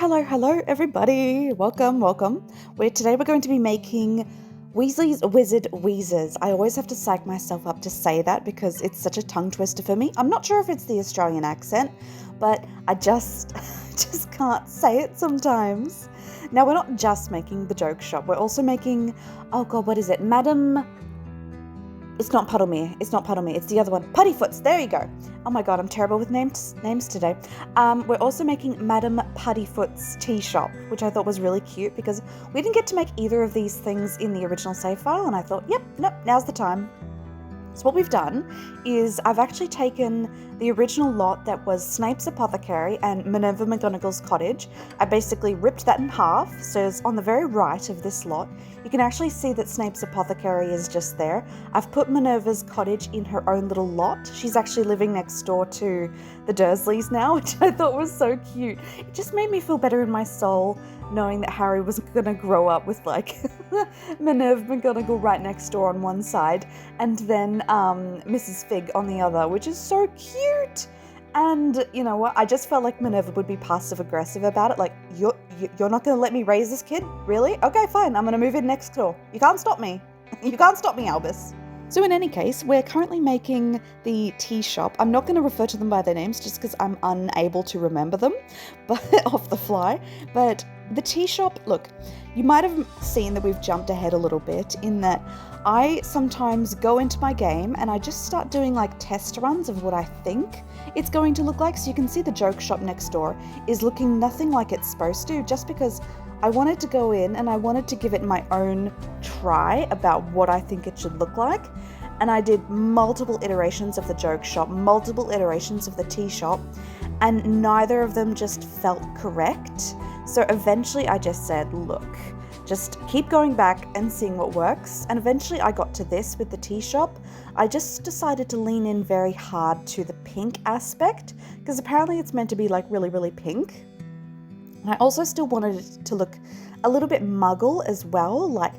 Hello everybody. Welcome. Today we're going to be making Weasley's Wizard Wheezes. I always have to psych myself up to say that because it's such a tongue twister for me. I'm not sure if it's the Australian accent, but I just can't say it sometimes. Now we're not just making the joke shop, we're also making, oh god, what is it? It's not Puddlemere, it's the other one. Puddyfoots, there you go. Oh my god, I'm terrible with names today. We're also making Madam Puddyfoot's tea shop, which I thought was really cute because we didn't get to make either of these things in the original save file, and I thought, nope, now's the time. So what we've done is I've actually taken the original lot that was Snape's Apothecary and Minerva McGonagall's cottage. I basically ripped that in half, so it's on the very right of this lot. You can actually see that Snape's Apothecary is just there. I've put Minerva's cottage in her own little lot. She's actually living next door to the Dursleys now, which I thought was so cute. It just made me feel better in my soul knowing that Harry was going to grow up with like Minerva McGonagall right next door on one side and then Mrs. Fig on the other, which is so cute. And you know what? I just felt like Minerva would be passive aggressive about it. Like, you're not going to let me raise this kid? Really? Okay, fine. I'm going to move in next door. You can't stop me. You can't stop me, Albus. So in any case, we're currently making the tea shop. I'm not going to refer to them by their names just because I'm unable to remember them but off the fly. But the tea shop, look, you might have seen that we've jumped ahead a little bit in that I sometimes go into my game and I just start doing like test runs of what I think it's going to look like. So you can see the joke shop next door is looking nothing like it's supposed to, just because I wanted to go in and I wanted to give it my own try about what I think it should look like. And I did multiple iterations of the joke shop, multiple iterations of the tea shop, and neither of them just felt correct. So eventually I just said, look, just keep going back and seeing what works. And eventually I got to this with the tea shop. I just decided to lean in very hard to the pink aspect because apparently it's meant to be like really, really pink. And I also still wanted it to look a little bit muggle as well, like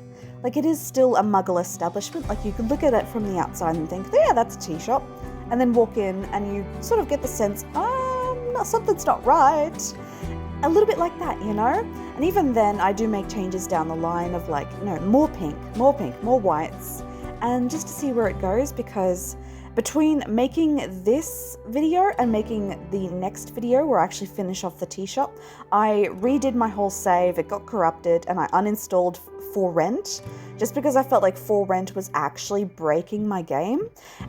it is still a muggle establishment. Like you could look at it from the outside and think, yeah, that's a tea shop, and then walk in and you sort of get the sense, something's not right. A little bit like that, you know? And even then I do make changes down the line of like, no, more pink, more whites, and just to see where it goes, because between making this video and making the next video where I actually finish off the tea shop, I redid my whole save, it got corrupted, and I uninstalled For Rent, just because I felt like For Rent was actually breaking my game,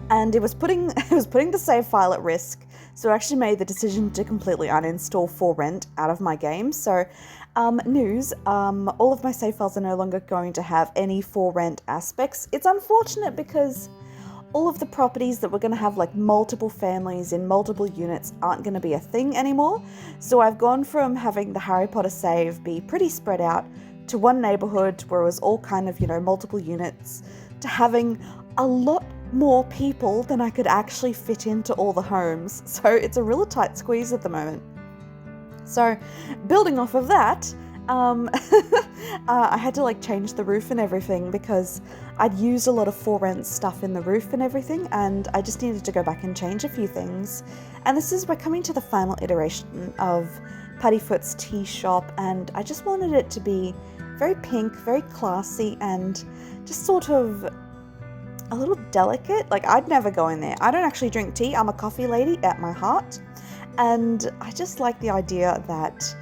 and it was putting the save file at risk. So I actually made the decision to completely uninstall For Rent out of my game. So all of my save files are no longer going to have any For Rent aspects. It's unfortunate because all of the properties that were going to have like multiple families in multiple units aren't going to be a thing anymore. So I've gone from having the Harry Potter save be pretty spread out to one neighborhood where it was all kind of, multiple units, to having a lot more people than I could actually fit into all the homes. So it's a real tight squeeze at the moment. So building off of that, I had to like change the roof and everything because I'd used a lot of For Rent stuff in the roof and everything, and I just needed to go back and change a few things. And we're coming to the final iteration of Puddyfoot's tea shop, and I just wanted it to be very pink, very classy, and just sort of a little delicate. Like, I'd never go in there. I don't actually drink tea. I'm a coffee lady at my heart. And I just like the idea that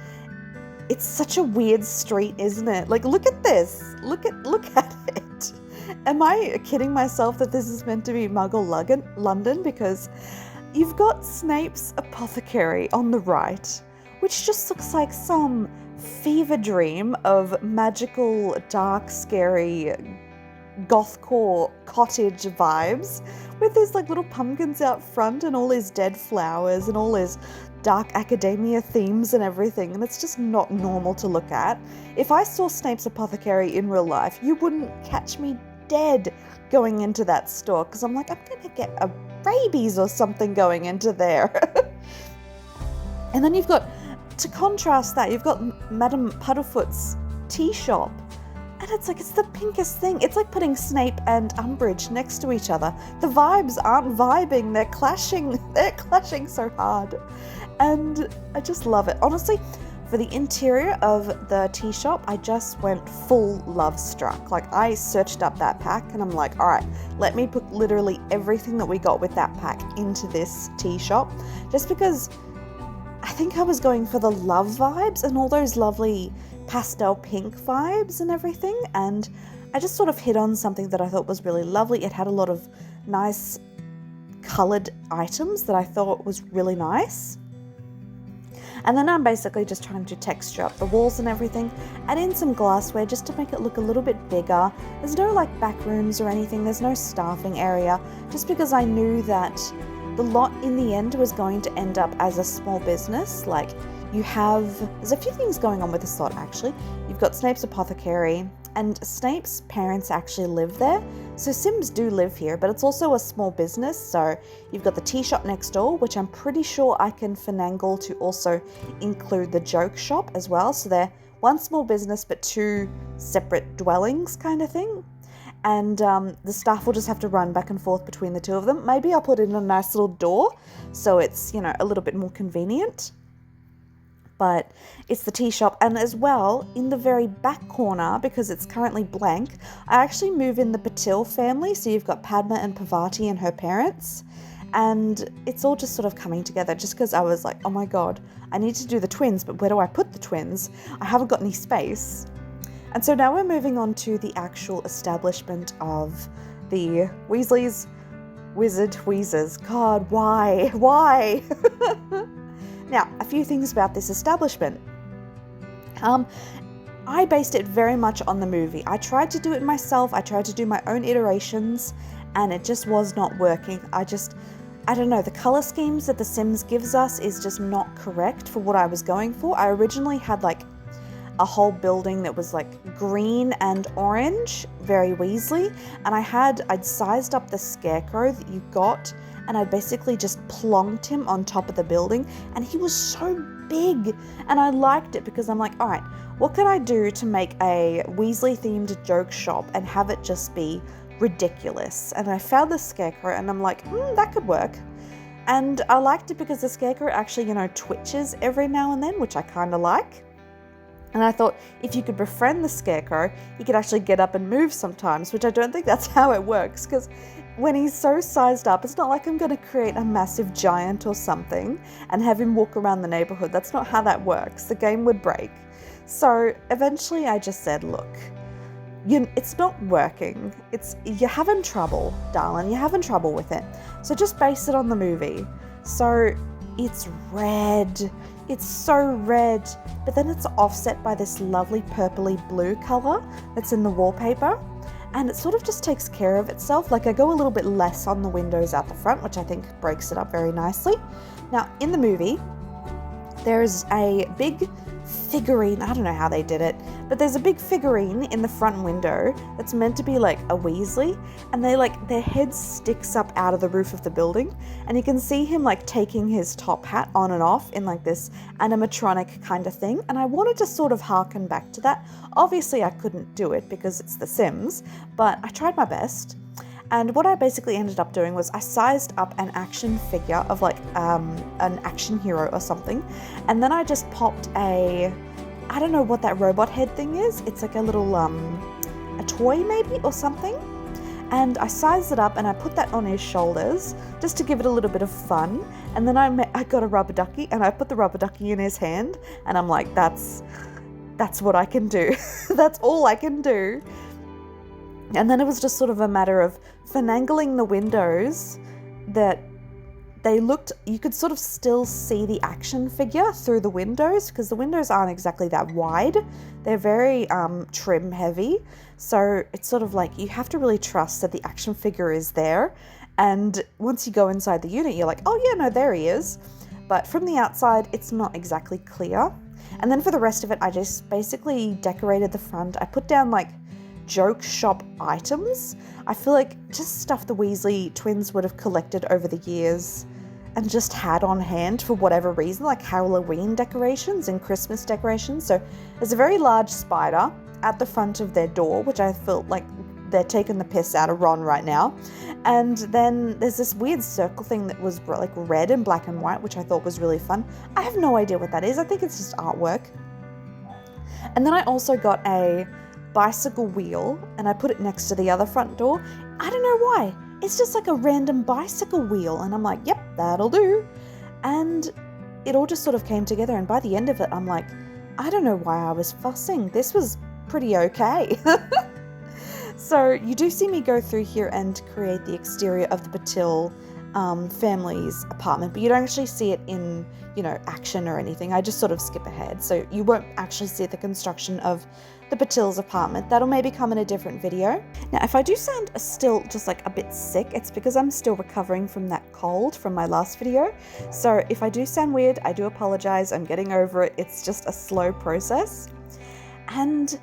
it's such a weird street, isn't it? Like, look at this. Look at it. Am I kidding myself that this is meant to be Muggle London? Because you've got Snape's Apothecary on the right, which just looks like some fever dream of magical, dark, scary gothcore cottage vibes with his like little pumpkins out front and all his dead flowers and all his dark academia themes and everything, and it's just not normal to look at. If I saw Snape's Apothecary in real life, you wouldn't catch me dead going into that store because I'm like, I'm gonna get a rabies or something going into there. And then you've got, to contrast that, you've got Madam Puddlefoot's tea shop. And it's like, it's the pinkest thing. It's like putting Snape and Umbridge next to each other. The vibes aren't vibing. They're clashing so hard. And I just love it. Honestly, For the interior of the tea shop, I just went full love struck. Like, I searched up that pack and I'm like, all right, let me put literally everything that we got with that pack into this tea shop. Just because I think I was going for the love vibes and all those lovely pastel pink vibes and everything. And I just sort of hit on something that I thought was really lovely. It had a lot of nice colored items that I thought was really nice. And then I'm basically just trying to texture up the walls and everything, add in some glassware just to make it look a little bit bigger. There's no like back rooms or anything, there's no staffing area, just because I knew that the lot in the end was going to end up as a small business. Like, there's a few things going on with this lot actually. You've got Snape's apothecary, and Snape's parents actually live there. So Sims do live here, but it's also a small business. So you've got the tea shop next door, which I'm pretty sure I can finagle to also include the joke shop as well. So they're one small business, but two separate dwellings kind of thing. And the staff will just have to run back and forth between the two of them. Maybe I'll put in a nice little door so it's, a little bit more convenient. But it's the tea shop, and as well, in the very back corner, because it's currently blank, I actually move in the Patil family. So you've got Padma and Parvati and her parents, and it's all just sort of coming together just because I was like, oh my god, I need to do the twins, but where do I put the twins? I haven't got any space. And so now we're moving on to the actual establishment of the Weasleys, Wheezes. God, why? Now, a few things about this establishment. I based it very much on the movie. I tried to do it myself. I tried to do my own iterations, and it just was not working. I don't know, the color schemes that The Sims gives us is just not correct for what I was going for. I originally had like a whole building that was like green and orange, very Weasley, and I'd sized up the scarecrow that you got, and I basically just plonked him on top of the building, and he was so big, and I liked it because I'm like, all right, what can I do to make a Weasley themed joke shop and have it just be ridiculous? And I found the scarecrow and I'm like, that could work. And I liked it because the scarecrow actually, twitches every now and then, which I kind of like. And I thought if you could befriend the scarecrow, he could actually get up and move sometimes, which I don't think that's how it works, because when he's so sized up, it's not like I'm going to create a massive giant or something and have him walk around the neighborhood. That's not how that works. The game would break. So eventually I just said, look, it's not working. You're having trouble, darling. You're having trouble with it. So just base it on the movie. So it's red. It's so red, but then it's offset by this lovely purpley blue color that's in the wallpaper. And it sort of just takes care of itself. Like, I go a little bit less on the windows out the front, which I think breaks it up very nicely. Now, in the movie, there's a big figurine. I don't know how they did it, but there's a big figurine in the front window that's meant to be like a Weasley, and their head sticks up out of the roof of the building, and you can see him like taking his top hat on and off in like this animatronic kind of thing. And I wanted to sort of harken back to that. Obviously I couldn't do it because it's The Sims, but I tried my best. And what I basically ended up doing was I sized up an action figure of like an action hero or something. And then I just popped I don't know what that robot head thing is. It's like a little, a toy maybe or something. And I sized it up and I put that on his shoulders just to give it a little bit of fun. And then I got a rubber ducky and I put the rubber ducky in his hand. And I'm like, that's what I can do. That's all I can do. And then it was just sort of a matter of finagling the windows that you could sort of still see the action figure through the windows, because the windows aren't exactly that wide. They're very trim heavy. So it's sort of like you have to really trust that the action figure is there. And once you go inside the unit, you're like, oh yeah, no, there he is. But from the outside, it's not exactly clear. And then for the rest of it, I just basically decorated the front. I put down like joke shop items. I feel like just stuff the Weasley twins would have collected over the years and just had on hand for whatever reason, like Halloween decorations and Christmas decorations. So there's a very large spider at the front of their door, which I felt like they're taking the piss out of Ron right now. And then there's this weird circle thing that was like red and black and white, which I thought was really fun. I have no idea what that is. I think it's just artwork. And then I also got a bicycle wheel and I put it next to the other front door. I don't know why. It's just like a random bicycle wheel. And I'm like, yep, that'll do. And it all just sort of came together. And by the end of it, I'm like, I don't know why I was fussing. This was pretty okay. So you do see me go through here and create the exterior of the Patil family's apartment, but you don't actually see it in, action or anything. I just sort of skip ahead. So you won't actually see the construction of the Patil's apartment. That'll maybe come in a different video. Now, if I do sound still just like a bit sick, it's because I'm still recovering from that cold from my last video. So if I do sound weird, I do apologize. I'm getting over it. It's just a slow process. And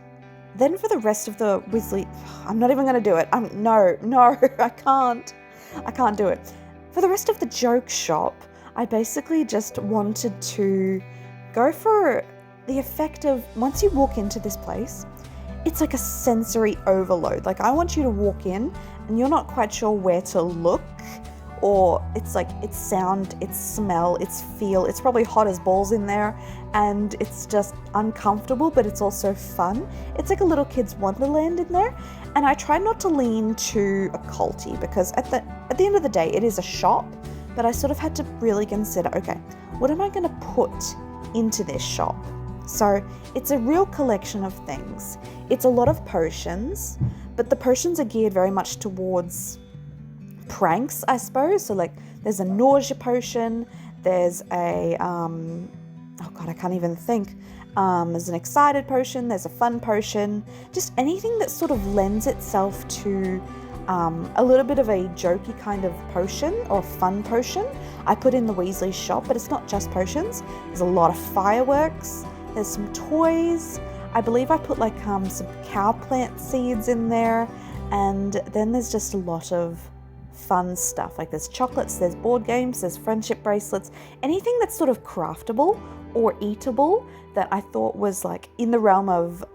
then for the rest of the Weasley, I'm not even going to do it. No, I can't do it. For the rest of the joke shop, I basically just wanted to go for the effect of, once you walk into this place, it's like a sensory overload. Like, I want you to walk in and you're not quite sure where to look, or it's like, it's sound, it's smell, it's feel, it's probably hot as balls in there, and it's just uncomfortable, but it's also fun. It's like a little kid's wonderland in there. And I try not to lean too occulty, because at the end of the day, it is a shop, but I sort of had to really consider, okay, what am I going to put into this shop? So it's a real collection of things. It's a lot of potions, but the potions are geared very much towards pranks, I suppose. So like, there's a nausea potion, there's a oh god, I can't even think. There's an excited potion, there's a fun potion, just anything that sort of lends itself to a little bit of a jokey kind of potion or fun potion. I put in the Weasley shop, but it's not just potions. There's a lot of fireworks, there's some toys. I believe I put like some cow plant seeds in there, and then there's just a lot of fun stuff. Like, there's chocolates, there's board games, there's friendship bracelets, anything that's sort of craftable or eatable that I thought was like in the realm of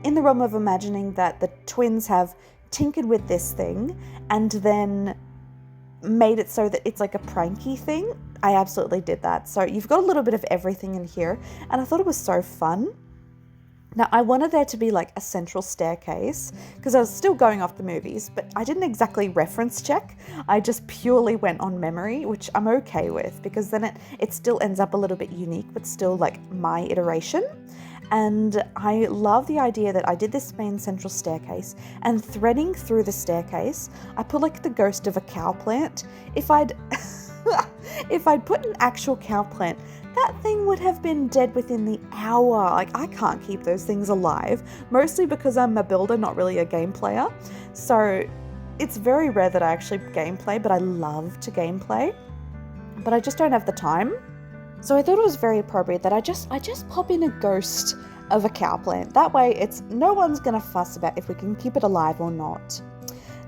imagining that the twins have tinkered with this thing and then made it so that it's like a pranky thing. I absolutely did that. So you've got a little bit of everything in here, and I thought it was so fun. Now, I wanted there to be like a central staircase because I was still going off the movies, but I didn't exactly reference check. I just purely went on memory, which I'm okay with, because then it still ends up a little bit unique, but still like my iteration. And I love the idea that I did this main central staircase, and threading through the staircase, I put like the ghost of a cow plant. If I'd put an actual cow plant, that thing would have been dead within the hour. Like, I can't keep those things alive, mostly because I'm a builder, not really a game player. So it's very rare that I actually gameplay, but I love to gameplay, but I just don't have the time. So I thought it was very appropriate that I just pop in a ghost of a cow plant. That way it's no one's gonna fuss about if we can keep it alive or not.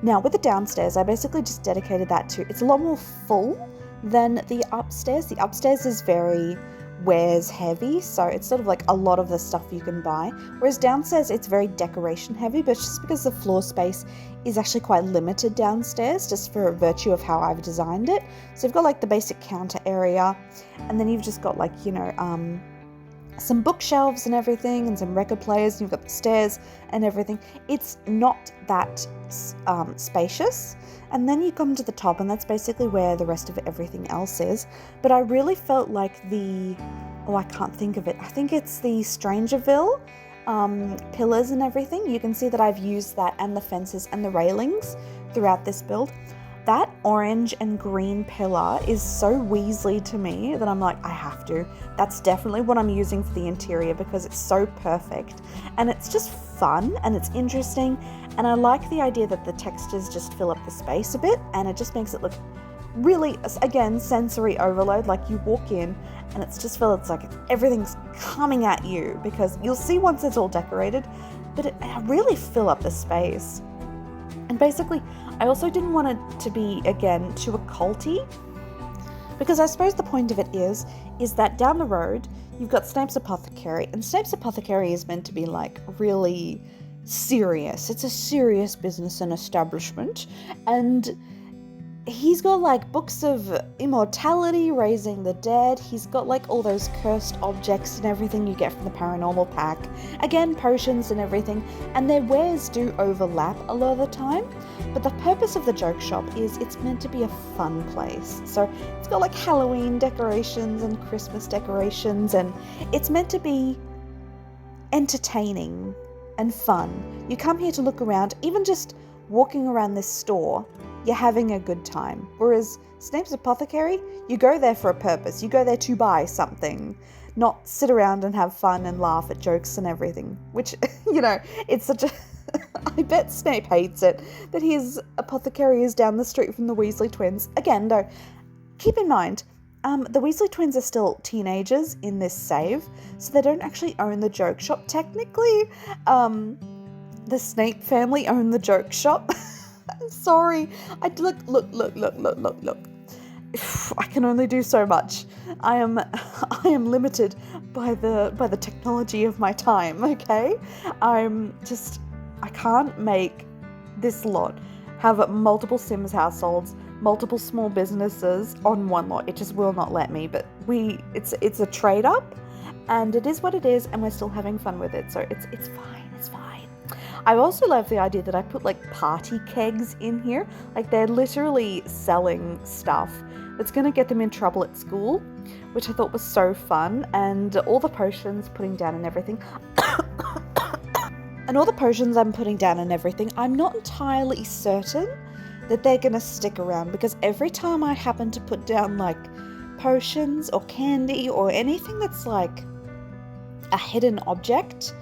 Now with the downstairs, I basically just dedicated that to, it's a lot more full than the upstairs. The upstairs is very wares heavy, so it's sort of like a lot of the stuff you can buy, whereas downstairs it's very decoration heavy, but just because the floor space is actually quite limited downstairs, just for virtue of how I've designed it. So you've got like the basic counter area, and then you've just got like, some bookshelves and everything, and some record players, and you've got the stairs and everything. It's not that spacious. And then you come to the top, and that's basically where the rest of everything else is. But I really felt like I can't think of it. I think it's the Strangerville pillars and everything. You can see that I've used that, and the fences and the railings throughout this build. That orange and green pillar is so Weasley to me that I'm like, I have to. That's definitely what I'm using for the interior, because it's so perfect. And it's just fun, and it's interesting. And I like the idea that the textures just fill up the space a bit, and it just makes it look really, again, sensory overload. Like, you walk in and it's like everything's coming at you, because you'll see once it's all decorated, but it really fill up the space. And basically, I also didn't want it to be, again, too occulty, because I suppose the point of it is that down the road, you've got Snape's Apothecary, and Snape's Apothecary is meant to be like really serious. It's a serious business and establishment. And he's got like books of immortality, raising the dead. He's got like all those cursed objects and everything you get from the paranormal pack. Again, potions and everything. And their wares do overlap a lot of the time. But the purpose of the joke shop is it's meant to be a fun place. So it's got like Halloween decorations and Christmas decorations, and it's meant to be entertaining and fun. You come here to look around, even just walking around this store, you're having a good time. Whereas Snape's Apothecary, you go there for a purpose. You go there to buy something, not sit around and have fun and laugh at jokes and everything. Which, it's such a... I bet Snape hates it that his apothecary is down the street from the Weasley twins. Again, though, keep in mind, the Weasley twins are still teenagers in this save, so they don't actually own the joke shop. Technically, the Snape family own the joke shop. I'm sorry. Look. I can only do so much. I am limited by the technology of my time, okay? I can't make this lot have multiple Sims households, multiple small businesses on one lot. It just will not let me, but it's a trade up, and it is what it is, and we're still having fun with it, so it's fine. I also love the idea that I put like party kegs in here. Like they're literally selling stuff that's going to get them in trouble at school, which I thought was so fun. And all the potions putting down and everything. I'm not entirely certain that they're going to stick around, because every time I happen to put down like potions or candy or anything that's like a hidden object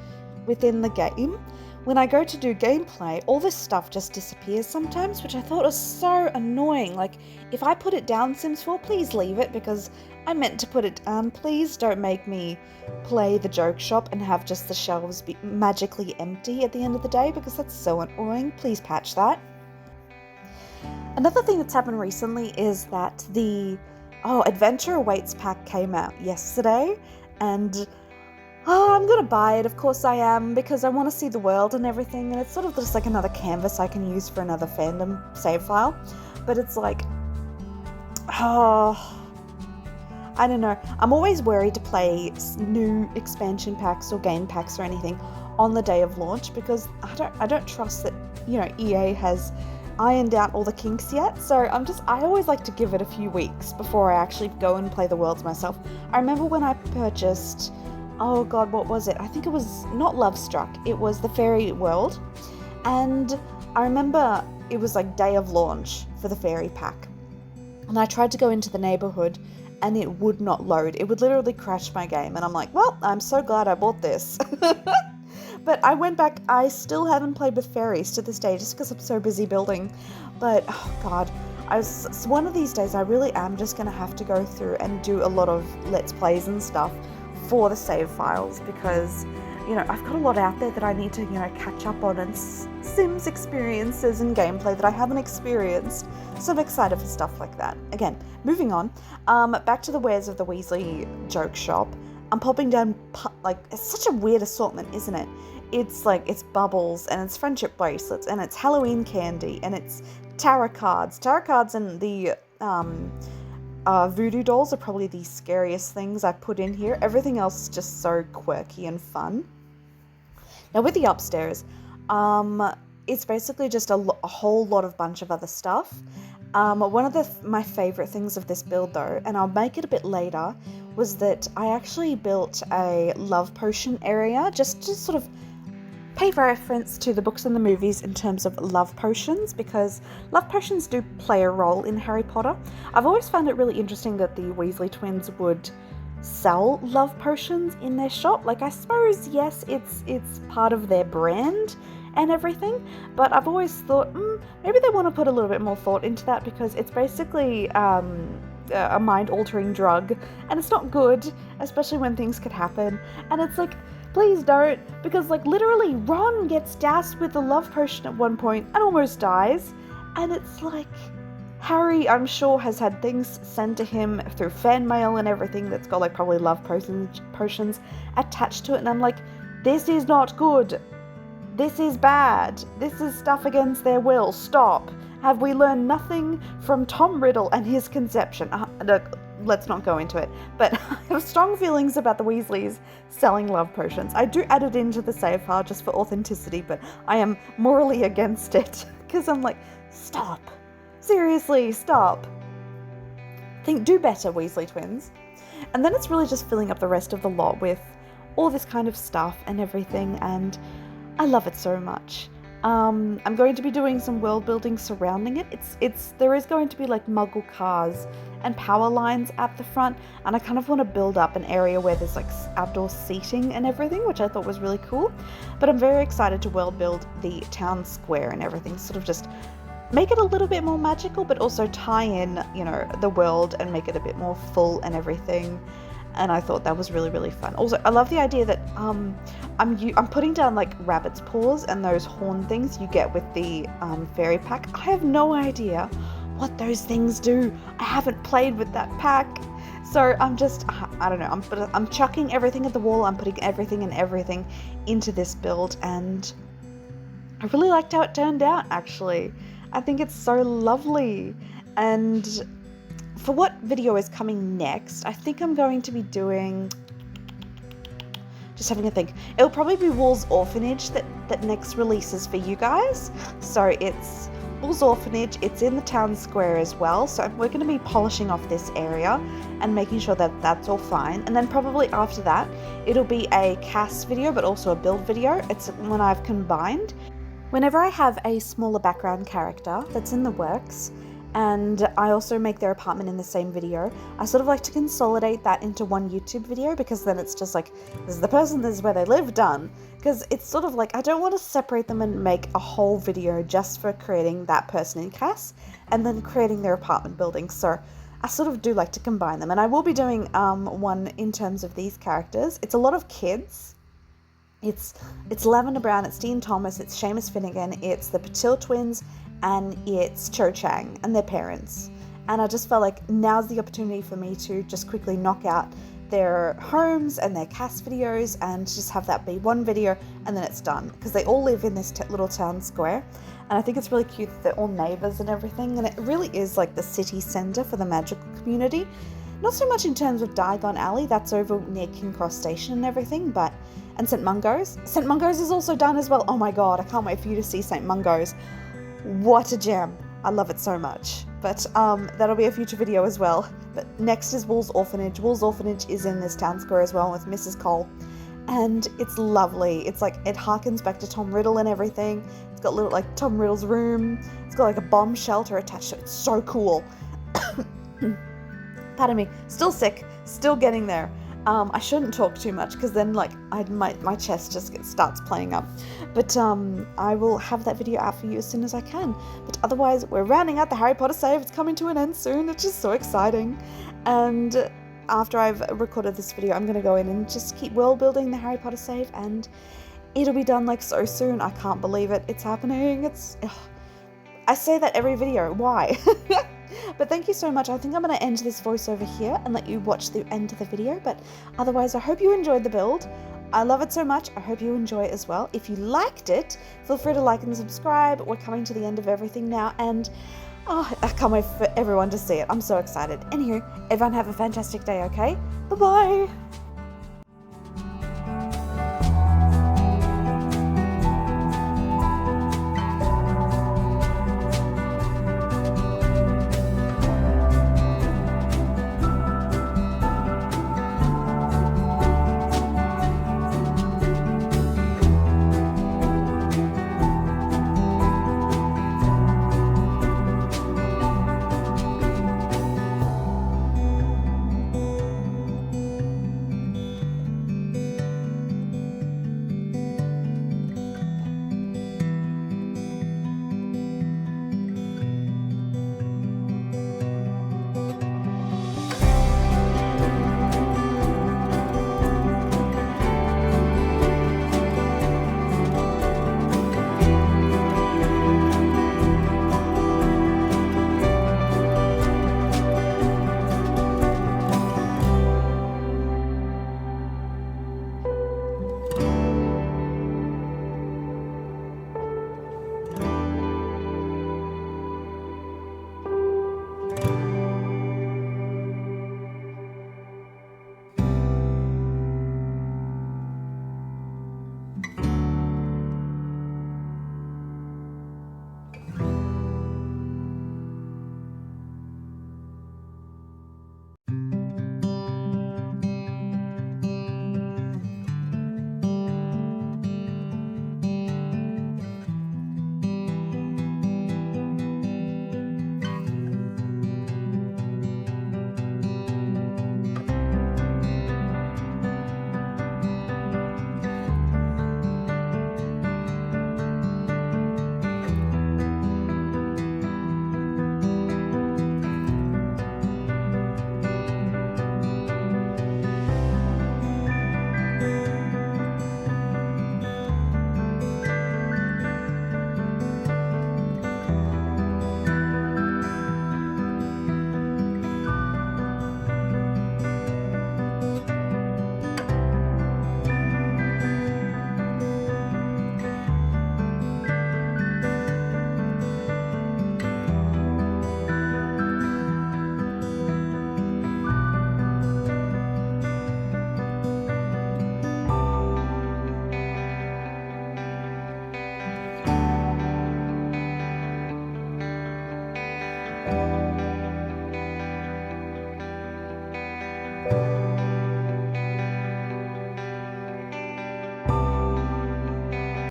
within the game, when I go to do gameplay, all this stuff just disappears sometimes, which I thought was so annoying. Like, if I put it down, Sims 4, please leave it, because I meant to put it down. Please don't make me play the joke shop and have just the shelves be magically empty at the end of the day, because that's so annoying. Please patch that. Another thing that's happened recently is that the Adventure Awaits pack came out yesterday, and I'm going to buy it, of course I am, because I want to see the world and everything, and it's sort of just like another canvas I can use for another fandom save file. But it's like, I don't know. I'm always worried to play new expansion packs or game packs or anything on the day of launch, because I don't trust that, EA has ironed out all the kinks yet. So I always like to give it a few weeks before I actually go and play the worlds myself. I remember when I purchased... oh god, what was it? I think it was not Lovestruck. It was the Fairy World. And I remember it was like day of launch for the Fairy pack. And I tried to go into the neighborhood and it would not load. It would literally crash my game. And I'm like, well, I'm so glad I bought this. But I went back. I still haven't played with fairies to this day just because I'm so busy building. But, oh god. One of these days I really am just going to have to go through and do a lot of Let's Plays and stuff for the save files, because I've got a lot out there that I need to catch up on, and Sims experiences and gameplay that I haven't experienced, so I'm excited for stuff like that. Again, moving on, back to the wares of the Weasley joke shop. I'm popping down, it's such a weird assortment, isn't it? It's like, it's bubbles, and it's friendship bracelets, and it's Halloween candy, and it's tarot cards and the voodoo dolls are probably the scariest things I put in here. Everything else is just so quirky and fun. Now with the upstairs, it's basically just a whole lot of bunch of other stuff. One of my favorite things of this build though, and I'll make it a bit later, was that I actually built a love potion area just to sort of pay reference to the books and the movies in terms of love potions, because love potions do play a role in Harry Potter. I've always found it really interesting that the Weasley twins would sell love potions in their shop. Like, I suppose, yes, it's part of their brand and everything, but I've always thought, maybe they want to put a little bit more thought into that, because it's basically a mind-altering drug, and it's not good, especially when things could happen. And it's like, please don't, because like literally Ron gets doused with the love potion at one point and almost dies, and it's like, Harry, I'm sure, has had things sent to him through fan mail and everything that's got like probably love potions attached to it, and I'm like, this is not good. This is bad. This is stuff against their will. Stop. Have we learned nothing from Tom Riddle and his conception? Look, let's not go into it. But I have strong feelings about the Weasleys selling love potions. I do add it into the save file just for authenticity, but I am morally against it because I'm like, stop. Seriously, stop. Do better, Weasley twins. And then it's really just filling up the rest of the lot with all this kind of stuff and everything, and I love it so much. I'm going to be doing some world building surrounding it. There is going to be like Muggle cars and power lines at the front, and I kind of want to build up an area where there's like outdoor seating and everything, which I thought was really cool. But I'm very excited to world build the town square and everything, sort of just make it a little bit more magical, but also tie in, you know, the world and make it a bit more full and everything. And I thought that was really, really fun. Also, I love the idea that I'm putting down like rabbit's paws and those horn things you get with the fairy pack. I have no idea what those things do. I haven't played with that pack. So I'm just, I don't know, I'm chucking everything at the wall. I'm putting everything and everything into this build, and I really liked how it turned out, actually. I think it's so lovely. And for what video is coming next, I think I'm going to be doing, just having a think, it'll probably be Wool's Orphanage that next releases for you guys. So it's Wool's Orphanage, it's in the town square as well, so we're going to be polishing off this area and making sure that that's all fine. And then probably after that, it'll be a cast video, but also a build video. It's when I've combined. Whenever I have a smaller background character that's in the works, and I also make their apartment in the same video, I sort of like to consolidate that into one YouTube video, because then it's just like, this is the person, this is where they live, done. Because it's sort of like, I don't want to separate them and make a whole video just for creating that person in Cass and then creating their apartment building. So I sort of do like to combine them, and I will be doing one in terms of these characters. It's a lot of kids. It's Lavender Brown, it's Dean Thomas, it's Seamus Finnegan, it's the Patil twins, and it's Cho Chang and their parents. And I just felt like now's the opportunity for me to just quickly knock out their homes and their cast videos and just have that be one video and then it's done, because they all live in this little town square. And I think it's really cute that they're all neighbours and everything, and it really is like the city centre for the magical community. Not so much in terms of Diagon Alley, that's over near King Cross Station and everything, and St Mungo's. St Mungo's is also done as well. Oh my god, I can't wait for you to see St Mungo's. What a gem. I love it so much. But that'll be a future video as well. But next is Wool's Orphanage. Wool's Orphanage is in this town square as well with Mrs. Cole. And it's lovely. It's like, it harkens back to Tom Riddle and everything. It's got little like Tom Riddle's room. It's got like a bomb shelter attached to it. It's so cool. Pardon me. Still sick. Still getting there. I shouldn't talk too much because then like my chest just starts playing up. But I will have that video out for you as soon as I can. But otherwise, we're rounding out the Harry Potter save. It's coming to an end soon. It's just so exciting. And after I've recorded this video, I'm going to go in and just keep world building the Harry Potter save, and it'll be done like so soon. I can't believe it. It's happening. I say that every video. Why? But thank you so much. I think I'm going to end this voiceover here and let you watch the end of the video. But otherwise, I hope you enjoyed the build. I love it so much. I hope you enjoy it as well. If you liked it, feel free to like and subscribe. We're coming to the end of everything now, and I can't wait for everyone to see it. I'm so excited. Anywho, everyone have a fantastic day, okay? Bye-bye.